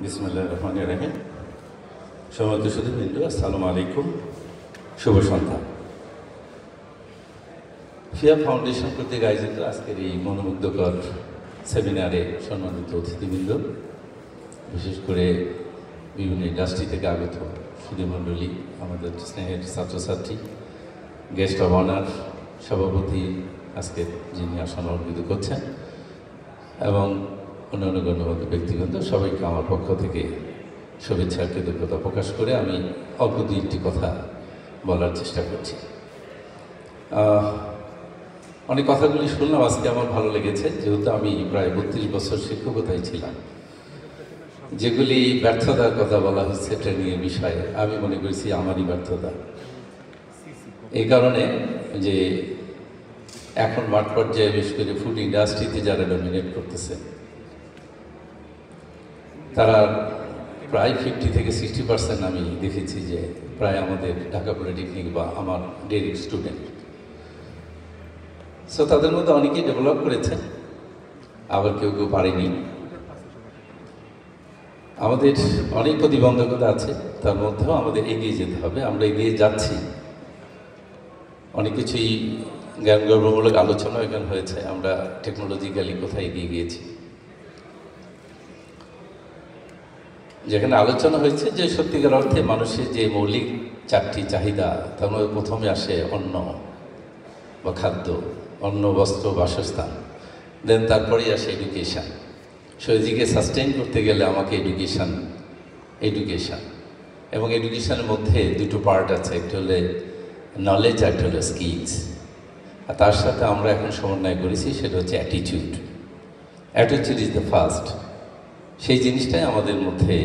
বিসমিল্লাহির রহমানির রহিম। সম্মানিত সুধীবৃন্দ, আসসালামু আলাইকুম, শুভ সন্ধ্যা। ফিয়া ফাউন্ডেশন কর্তৃক আয়োজিত আজকের এই মনোমুগ্ধকর সেমিনারে সম্মানিত অতিথিবৃন্দ, বিশেষ করে বিভিন্ন ইন্ডাস্ট্রি থেকে আগত সুধীমণ্ডলী, আমাদের স্নেহের ছাত্রছাত্রী, গেস্ট অব অনার, সভাপতি আজকে যিনি আসন অলঙ্কৃত করছেন, এবং অন্যান্য গণ্যমান্য ব্যক্তিবৃন্দ, সবাইকে আমার পক্ষ থেকে শুভেচ্ছা কৃতজ্ঞতা প্রকাশ করে আমি অল্প দুইটি কথা বলার চেষ্টা করছি। অনেক কথাগুলি শুনলাম, আজকে আমার ভালো লেগেছে, যেহেতু আমি প্রায় 32 বছর শিক্ষকতায় ছিলাম। যেগুলি ব্যর্থতার কথা বলা হচ্ছে ট্রেনিংয়ের বিষয়ে, আমি মনে করেছি আমারই ব্যর্থতা। এই কারণে যে এখন মাঠ পর্যায়ে বিশেষ করে ফুড ইন্ডাস্ট্রিতে যারা ডমিনেট করতেছে, তারা প্রায় 50 থেকে 60% আমি দেখেছি যে প্রায় আমাদের ঢাকা পলিটেকনিক বা আমার ডেরিক স্টুডেন্ট। সো তাদের মধ্যে অনেকেই ডেভেলপ করেছে, আবার কেউ কেউ পারেনি। আমাদের অনেক প্রতিবন্ধকতা আছে, তার মধ্যেও আমাদের এগিয়ে যেতে হবে। আমরা এগিয়ে যাচ্ছি, অনেক কিছুই জ্ঞানগর্ভমূলক আলোচনা এখানে হয়েছে, আমরা টেকনোলজিক্যালি কোথায় এগিয়ে গিয়েছি। যেখানে আলোচনা হয়েছে যে সত্যিকার অর্থে মানুষের যে মৌলিক 4টি চাহিদা, তার মধ্যে প্রথমে আসে অন্ন বা খাদ্য, অন্ন, বস্ত্র, বাসস্থান, দেন তারপরেই আসে এডুকেশান। সো এদিকে সাস্টেইন করতে গেলে আমাকে এডুকেশান এবং এডুকেশানের মধ্যে দুটো পার্ট আছে, একটা হলে নলেজ আর একটা হলো স্কিলস। আর তার সাথে আমরা এখন সমন্বয় করেছি, সেটা হচ্ছে অ্যাটিটিউড ইজ দ্য ফার্স্ট। সেই জিনিসটাই আমাদের মধ্যে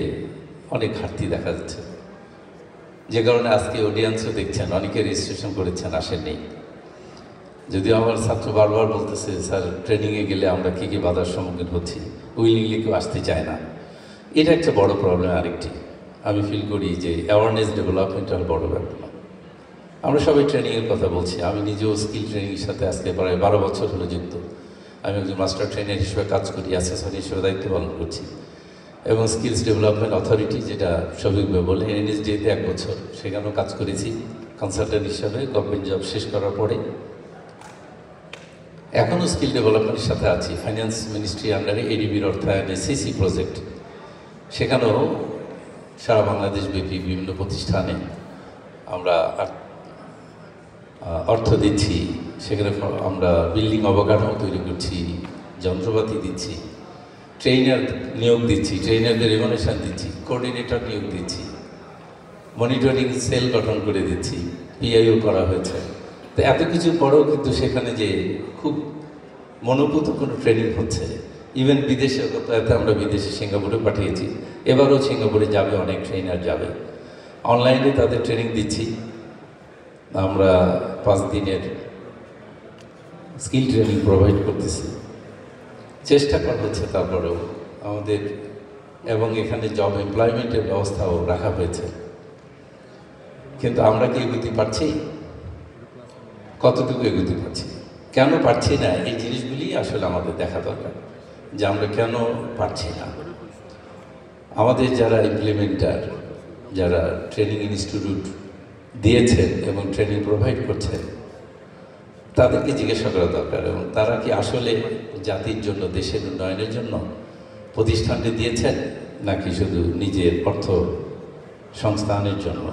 অনেক ঘাটতি দেখা যাচ্ছে, যে কারণে আজকে অডিয়েন্সও দেখছেন অনেকে রেজিস্ট্রেশন করেছেন, আসেননি। যদিও আমার ছাত্র বারবার বলতেছে, স্যার ট্রেনিংয়ে গেলে আমরা কী কী বাধার সম্মুখীন হচ্ছি, উইলিংলি কেউ আসতে চায় না। এটা একটা বড় প্রবলেম। আরেকটি আমি ফিল করি যে অ্যাওয়ারনেস ডেভেলপমেন্টাল বড় ব্যাপার। আমরা সবাই ট্রেনিংয়ের কথা বলছি, আমি নিজেও স্কিল ট্রেনিংয়ের সাথে আজকে প্রায় 12 বছর হলো যুক্ত। আমি একজন মাস্টার ট্রেনার হিসেবে কাজ করি, অ্যাসেসর হিসেবে দায়িত্ব পালন করছি, এবং স্কিলস ডেভেলপমেন্ট অথরিটি, যেটা সবিকভাবে বলে, এনএসডিতে 1 বছর সেখানেও কাজ করেছি কনসালটেন্ট হিসাবে। গভর্নমেন্ট জব শেষ করার পরে এখনও স্কিল ডেভেলপমেন্টের সাথে আছি। ফাইন্যান্স মিনিস্ট্রি আন্ডারে এডিবির অর্থায়নে সিসি প্রজেক্ট, সেখানেও সারা বাংলাদেশ ব্যাপী বিভিন্ন প্রতিষ্ঠানে আমরা অর্থ দিচ্ছি। সেখানে আমরা বিল্ডিং অবকাঠামো তৈরি করছি, যন্ত্রপাতি দিচ্ছি, ট্রেনার নিয়োগ দিচ্ছি, ট্রেনারদের রেমুনেশন দিচ্ছি, কোঅর্ডিনেটর নিয়োগ দিচ্ছি, মনিটরিং সেল গঠন করে দিচ্ছি, পিআইও করা হয়েছে। তো এত কিছুর পরেও কিন্তু সেখানে যে খুব মনোভূত কোনো ট্রেনিং হচ্ছে, ইভেন বিদেশে, এতে আমরা বিদেশে সিঙ্গাপুরে পাঠিয়েছি, এবারও সিঙ্গাপুরে যাবে, অনেক ট্রেনার যাবে। অনলাইনে তাদের ট্রেনিং দিচ্ছি। আমরা 5 দিনের স্কিল ট্রেনিং প্রোভাইড করতেছি, চেষ্টা করা হচ্ছে তারপরেও আমাদের, এবং এখানে জব এমপ্লয়মেন্টের ব্যবস্থাও রাখা হয়েছে। কিন্তু আমরা কি এগোতে পারছি? কতটুকু এগোতে পারছি, কেন পারছি না? এই জিনিসগুলি আসলে আমাদের দেখা দরকার, যে আমরা কেন পারছি না। আমাদের যারা ইমপ্লিমেন্টার, যারা ট্রেনিং ইনস্টিটিউট দিয়েছেন এবং ট্রেনিং প্রোভাইড করছেন, তাদেরকে জিজ্ঞাসা করা দরকার, এবং তারা কি আসলে জাতির জন্য, দেশের উন্নয়নের জন্য প্রতিষ্ঠানটি দিয়েছেন, নাকি শুধু নিজের অর্থ সংস্থানের জন্য,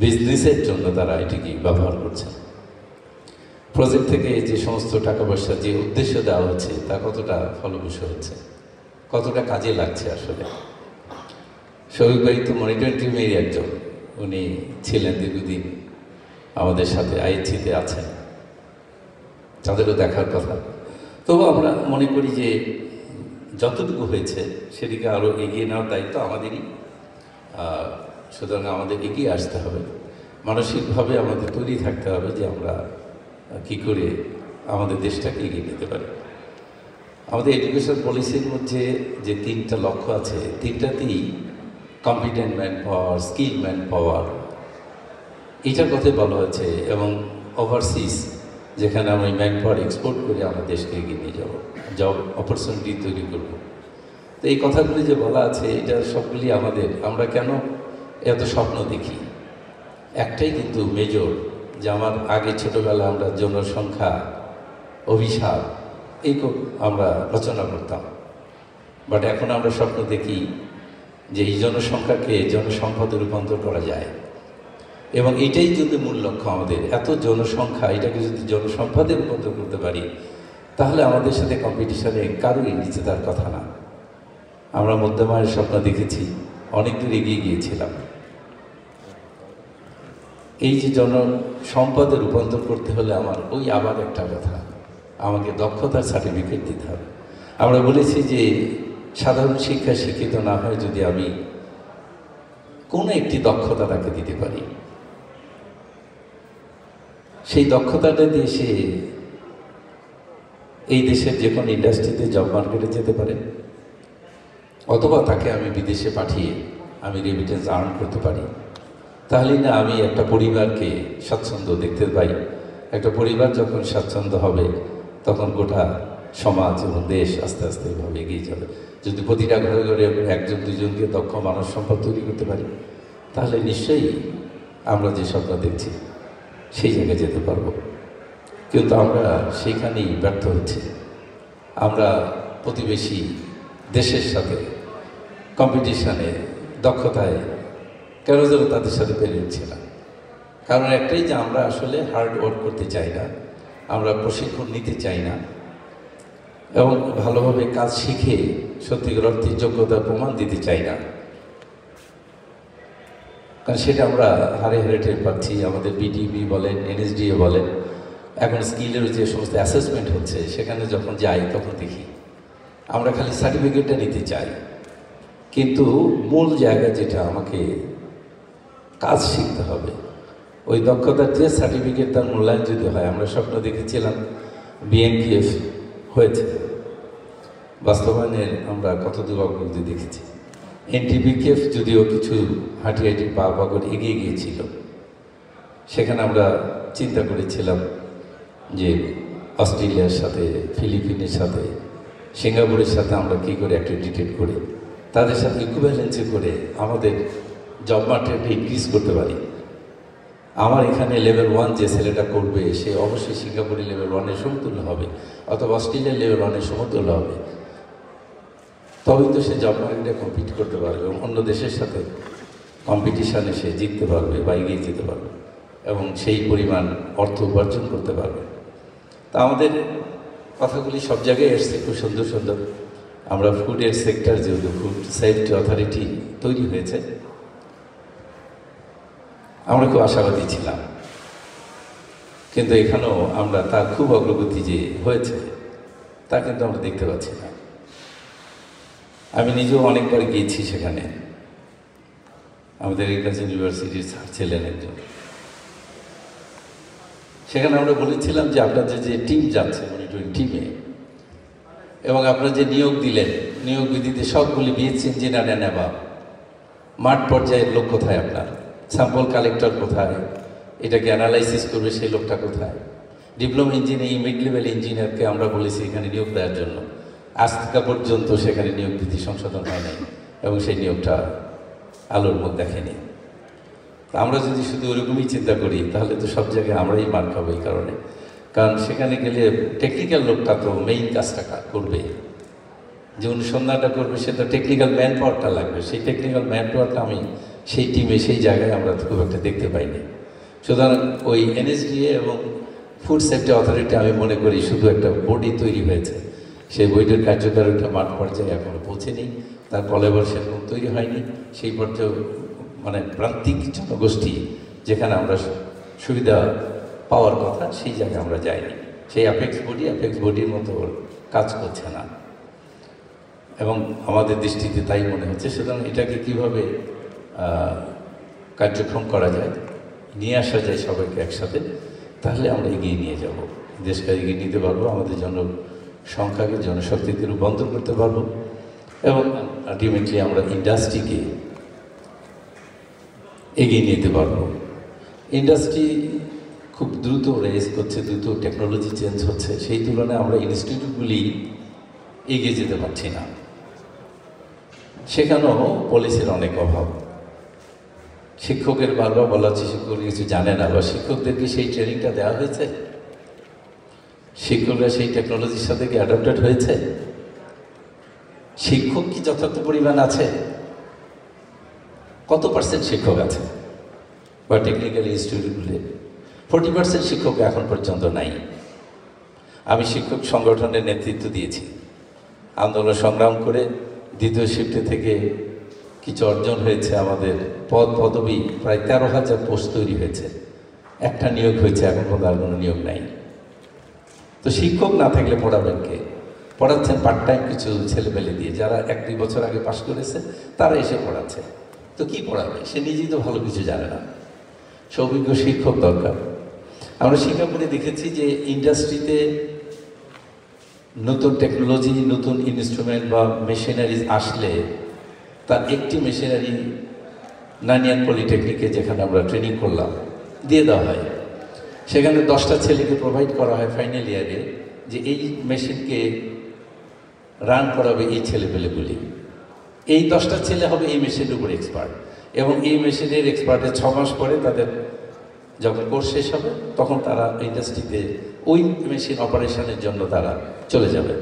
বিজনেসের জন্য তারা এটিকে ব্যবহার করছেন। প্রজেক্ট থেকে যে সমস্ত টাকা পয়সা যে উদ্দেশ্য দেওয়া হচ্ছে, তা কতটা ফলপ্রসূ হচ্ছে, কতটা কাজে লাগছে আসলে। শফিক ভাই তো মনিটরিং টিমেরই একজন, উনি ছিলেন দীর্ঘদিন আমাদের সাথে, আইএইচসিতে আছেন, তাদেরও দেখার কথা। তবু আমরা মনে করি যে যতটুকু হয়েছে সেদিকে আরও এগিয়ে নেওয়ার দায়িত্ব আমাদেরই। সুতরাং আমাদের এগিয়ে আসতে হবে, মানসিকভাবে আমাদের তৈরি থাকতে হবে যে আমরা কী করে আমাদের দেশটাকে এগিয়ে নিতে পারি। আমাদের এডুকেশন পলিসির মধ্যে যে 3টা লক্ষ্য আছে, 3টাতেই competent manpower, skill manpower, এটার কথাই বলা হয়েছে। এবং ওভারসিজ, যেখানে আমরা ম্যান পাওয়ার এক্সপোর্ট করে আমার দেশকে এগিয়ে নিয়ে যাব, জব অপরচুনিটি তৈরি করব, তো এই কথাগুলি যে বলা আছে এটা সবগুলি আমাদের, আমরা কেন এত স্বপ্ন দেখি, একটাই কিন্তু মেজর, যে আমার আগে ছোটোবেলা আমরা জনসংখ্যা অভিশাপ এই আমরা রচনা করতাম, বাট এখন আমরা স্বপ্ন দেখি যে এই জনসংখ্যাকে জনসম্পদে রূপান্তর করা যায়। এবং এটাই যদি মূল লক্ষ্য আমাদের, এত জনসংখ্যা এটাকে যদি জনসম্পদে রূপান্তর করতে পারি তাহলে আমাদের সাথে কম্পিটিশনে কারোরই নিচে তার কথা না। আমরা মধ্যমায়ের স্বপ্ন দেখেছি, অনেক দূর এগিয়ে গিয়েছিলাম। এই যে জনসম্পদে রূপান্তর করতে হলে আমার ওই আবার একটা কথা, আমাকে দক্ষতার সার্টিফিকেট দিতে হবে। আমরা বলেছি যে সাধারণ শিক্ষা শিক্ষিত না হয় যদি আমি কোনো একটি দক্ষতা তাকে দিতে পারি, সেই দক্ষতাটা দিয়ে সে এই দেশের যে কোনো ইন্ডাস্ট্রিতে জব মার্কেটে যেতে পারে, অথবা তাকে আমি বিদেশে পাঠিয়ে আমি রেমিটেন্স আর্ন করতে পারি, তাহলেই না আমি একটা পরিবারকে স্বাচ্ছন্দ্য দেখতে পাই। একটা পরিবার যখন স্বাচ্ছন্দ্য হবে তখন গোটা সমাজ এবং দেশ আস্তে আস্তে এভাবে এগিয়ে যাবে। যদি প্রতিটা ঘরে ঘরে একজন দুজনকে দক্ষ মানব সম্পদ তৈরি করতে পারি তাহলে নিশ্চয়ই আমরা যে স্বপ্ন দেখছি সেই জায়গায় যেতে পারবো। কিন্তু আমরা সেইখানেই ব্যর্থ হচ্ছি। আমরা প্রতিবেশী দেশের সাথে কম্পিটিশানে দক্ষতায় কেন যেন তাদের সাথে পেরে উঠছে না। কারণ একটাই, যে আমরা আসলে হার্ড ওয়ার্ক করতে চাই না, আমরা প্রশিক্ষণ নিতে চাই না, এবং ভালোভাবে কাজ শিখে সত্যিকার অর্থে যোগ্যতার প্রমাণ দিতে চাই না। কারণ সেটা আমরা হারে হারে টের পাচ্ছি। আমাদের বিটিবি বলেন, এনএসডিএ বলেন, এখন স্কিলের যে সমস্ত অ্যাসেসমেন্ট হচ্ছে সেখানে যখন যাই তখন দেখি আমরা খালি সার্টিফিকেটটা নিতে চাই, কিন্তু মূল জায়গা যেটা আমাকে কাজ শিখতে হবে, ওই দক্ষতার যে সার্টিফিকেট তার মূল্যায়ন যদি হয়। আমরা স্বপ্ন দেখেছিলাম বিএনপিএফ হয়েছে, বাস্তবায়নের আমরা কত দূর অগ্রগতি দেখেছি। এনটিবিকেএফ যদিও কিছু হাঁটি হাঁটি পা পা করে এগিয়ে গিয়েছিল, সেখানে আমরা চিন্তা করেছিলাম যে অস্ট্রেলিয়ার সাথে, ফিলিপিনের সাথে, সিঙ্গাপুরের সাথে আমরা কী করে অ্যাক্রেডিটেড করে তাদের সাথে ইকুইভ্যালেন্সি করে আমাদের জব মার্কেটে ইনক্রিজ করতে পারি। আমার এখানে লেভেল 1 যে ছেলেটা করবে সে অবশ্যই সিঙ্গাপুরের লেভেল 1-এর সমতুল্য হবে, অথবা অস্ট্রেলিয়ার লেভেল 1-এর সমতুল্য হবে। তবেই তো সে জব মার্কেটে কম্পিট করতে পারবে এবং অন্য দেশের সাথে কম্পিটিশানে সে জিততে পারবে বা এগিয়ে যেতে পারবে এবং সেই পরিমাণ অর্থ উপার্জন করতে পারবে। তা আমাদের কথাগুলি সব জায়গায় এসছে খুব সুন্দর সুন্দর। আমরা ফুডের সেক্টর, যেহেতু ফুড সেফটি অথরিটি তৈরি হয়েছে, আমরা খুব আশাবাদী ছিলাম, কিন্তু এখানেও আমরা তার খুব অগ্রগতি যে হয়েছে তা কিন্তু আমরা দেখতে পাচ্ছি না। আমি নিজেও অনেকবার গিয়েছি সেখানে, আমাদের এগ্রিকালচার ইউনিভার্সিটির স্যার ছিলেন একজন। সেখানে আমরা বলেছিলাম যে আপনাদের যে টিম যাচ্ছে মনিটরিং টিমে, এবং আপনারা যে নিয়োগ দিলেন, নিয়োগ বিধিতে সবগুলি বিএসসি ইঞ্জিনিয়ারে নেওয়া, মাঠ পর্যায়ের লোক কোথায়, আপনার স্যাম্পল কালেক্টর কোথায়, এটাকে অ্যানালাইসিস করবে সেই লোকটা কোথায়, ডিপ্লোমা ইঞ্জিনিয়ারিং মিড লেভেল ইঞ্জিনিয়ারকে আমরা বলেছি এখানে নিয়োগ দেওয়ার জন্য, আজ থেকে পর্যন্ত সেখানে নিয়োগ বিধি সংশোধন হয় নাই এবং সেই নিয়োগটা আলোর মুখ দেখেনি। আমরা যদি শুধু ওরকমই চিন্তা করি তাহলে তো সব জায়গায় আমরাই মার খাবো এই কারণে। কারণ সেখানে গেলে টেকনিক্যাল লোকটা তো মেইন কাজটা করবে, যে অনুসন্ধানটা করবে, সে তো টেকনিক্যাল ম্যান পাওয়ারটা লাগবে। সেই টেকনিক্যাল ম্যান পাওয়ারটা আমি সেই টিমে সেই জায়গায় আমরা খুব একটা দেখতে পাইনি। সুতরাং ওই এনএসডিএ এবং ফুড সেফটি অথরিটি আমি মনে করি শুধু একটা বডি তৈরি হয়েছে, সেই বইটির কার্যকারিতা মাঠ পর্যায়ে এখনও পৌঁছেনি, তার কলেবর সেরকম তৈরি হয়নি। সেই পর্যায়ে মানে প্রান্তিক জনগোষ্ঠী যেখানে আমরা সুবিধা পাওয়ার কথা সেই জায়গায় আমরা যাইনি। সেই অ্যাপেক্স বডির মতো কাজ করছে না এবং আমাদের দৃষ্টিতে তাই মনে হচ্ছে। সুতরাং এটাকে কীভাবে কার্যক্রম করা যায়, নিয়ে আসা যায় সবাইকে একসাথে, তাহলে আমরা এগিয়ে নিয়ে যাব, দেশকে এগিয়ে নিতে পারবো, আমাদের জনসংখ্যাকে জনশক্তিতে রূপান্তর করতে পারবো এবং আলটিমেটলি আমরা ইন্ডাস্ট্রিকে এগিয়ে নিতে পারবো। ইন্ডাস্ট্রি খুব দ্রুত রেস করছে, দ্রুত টেকনোলজি চেঞ্জ হচ্ছে, সেই তুলনায় আমরা ইনস্টিটিউটগুলি এগিয়ে যেতে পারছি না। সেখানেও পলিসির অনেক অভাব। শিক্ষকের বারবার বলা হচ্ছে শিক্ষক কিছু জানে না, বা শিক্ষকদেরকে সেই ট্রেনিংটা দেওয়া হয়েছে, শিক্ষকরা সেই টেকনোলজির সাথে কি অ্যাডাপ্টেড হয়েছে, শিক্ষক কি যথার্থ পরিমাণ আছে, কত পার্সেন্ট শিক্ষক আছে, বা টেকনিক্যাল ইনস্টিটিউটগুলি 40% শিক্ষক এখন পর্যন্ত নাই। আমি শিক্ষক সংগঠনের নেতৃত্ব দিয়েছি, আন্দোলন সংগ্রাম করে দ্বিতীয় শিফটে থেকে কিছু অর্জন হয়েছে, আমাদের পদ পদবি প্রায় 13,000 পোস্ট তৈরি হয়েছে, একটা নিয়োগ হয়েছে, এখন পর্যন্ত আর কোনো নিয়োগ নাই। তো শিক্ষক না থাকলে পড়াবেন কে? পড়াচ্ছেন পার্ট টাইম কিছু ছেলেমেলে দিয়ে, যারা 1-2 বছর আগে পাশ করেছে তারা এসে পড়াচ্ছে। তো কি পড়াবে? সে নিজেই তো ভালো কিছু জানে না। সৌভিজ্ঞ শিক্ষক দরকার। আমরা সিঙ্গাপুরে দেখেছি যে ইন্ডাস্ট্রিতে নতুন টেকনোলজি, নতুন ইনস্ট্রুমেন্ট বা মেশিনারিজ আসলে তার একটি মেশিনারি নানিয়ান পলিটেকনিকে, যেখানে আমরা ট্রেনিং করলাম, দিয়ে দেওয়া হয়। সেখানে 10টা ছেলেকে প্রোভাইড করা হয় ফাইনাল ইয়ারে, যে এই মেশিনকে রান করাবে এই ছেলেপেলেগুলি। এই 10টা ছেলে হবে এই মেশিনের উপর এক্সপার্ট, এবং এই মেশিনের এক্সপার্টের 6 মাস পরে তাদের যখন কোর্স শেষ হবে তখন তারা ইন্ডাস্ট্রিতে ওই মেশিন অপারেশনের জন্য তারা চলে যাবে।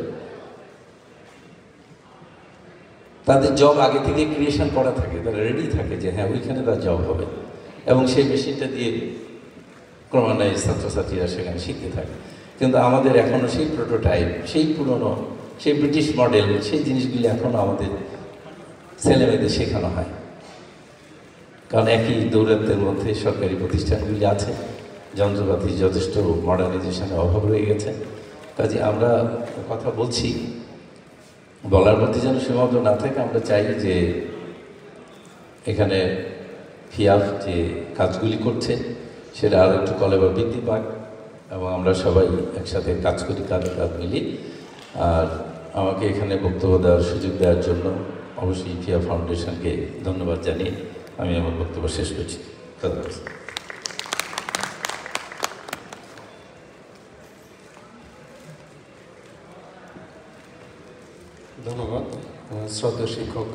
তাদের জব আগে থেকে ক্রিয়েশন করা থাকে, তারা রেডি থাকে যে হ্যাঁ ওইখানে তার জব হবে, এবং সেই মেশিনটা দিয়ে ক্রমান্বয়ে ছাত্রছাত্রীরা সেখানে শিখতে থাকে। কিন্তু আমাদের এখনও সেই প্রোটোটাইপ, সেই পুরনো, সেই ব্রিটিশ মডেল, সেই জিনিসগুলি এখনও আমাদের ছেলেমেয়েদের শেখানো হয়। কারণ একই দৌরাত্মের মধ্যে সরকারি প্রতিষ্ঠানগুলি আছে, যন্ত্রপাতি যথেষ্ট মডার্নাইজেশনের অভাব রয়ে গেছে। কাজে আমরা কথা বলছি, বলার মধ্যে যেন সীমাবদ্ধ না থাকে। আমরা চাই যে এখানে ফিয়াফ যে কাজগুলি করছে সেটা আরও একটু কলেবর বৃদ্ধি পাক, এবং আমরা সবাই একসাথে কাজ করি, কাঁধে কাঁধ মিলি। আর আমাকে এখানে বক্তব্য দেওয়ার সুযোগ দেওয়ার জন্য অবশ্যই ফিয়া ফাউন্ডেশনকে ধন্যবাদ জানিয়ে আমি আমার বক্তব্য শেষ করছি। ধন্যবাদ শ্রদ্ধেয় শিক্ষক